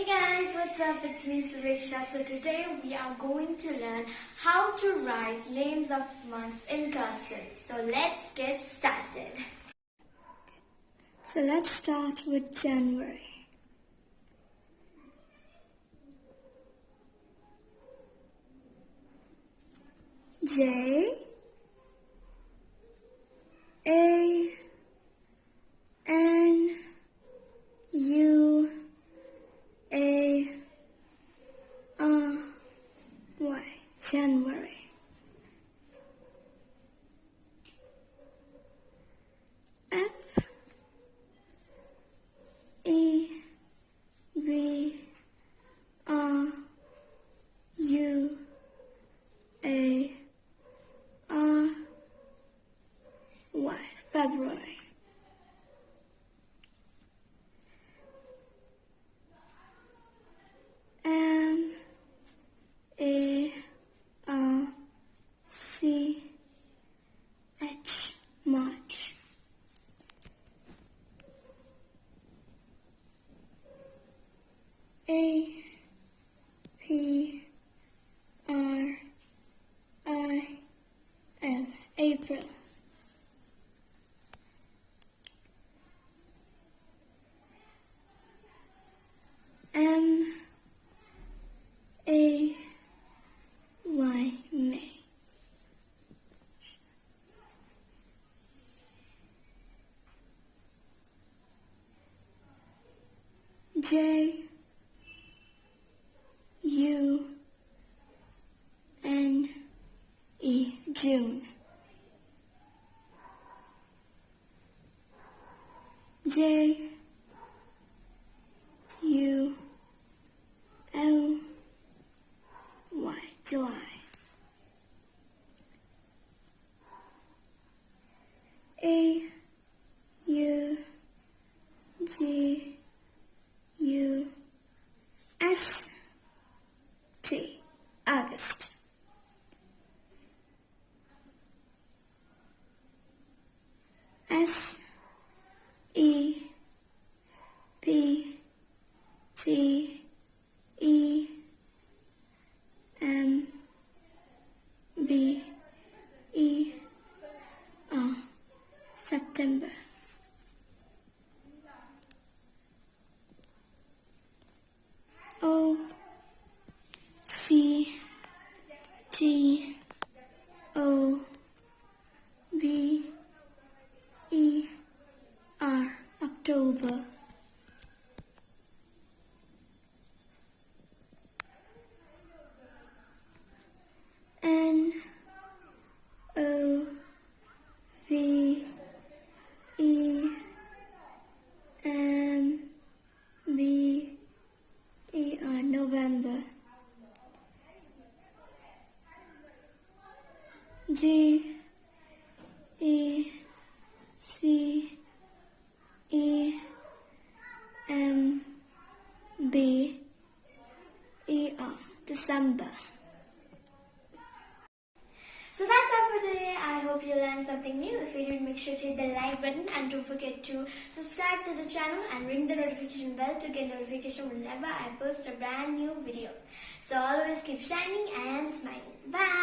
Guys, what's up? It's me Shubheksha. So today we are going to learn how to write names of months in cursive. So let's get started. So let's start with January. J A N U A R Y, January. F E B R U A R Y, February. M A R C H, March. A P R I L, April. M A Y, May. J U N E, June. J U L Y, July. A U G U S T, August. S E P T E M B E R, September. O C T O B E R, October. N O V E M B E R, November. D E C E M B E R, December. So that's all for today. I hope you learned something new. If you did, make sure to hit the like button and don't forget to subscribe to the channel and ring the notification bell to get notification whenever I post a brand new video. So always keep shining and smiling. Bye!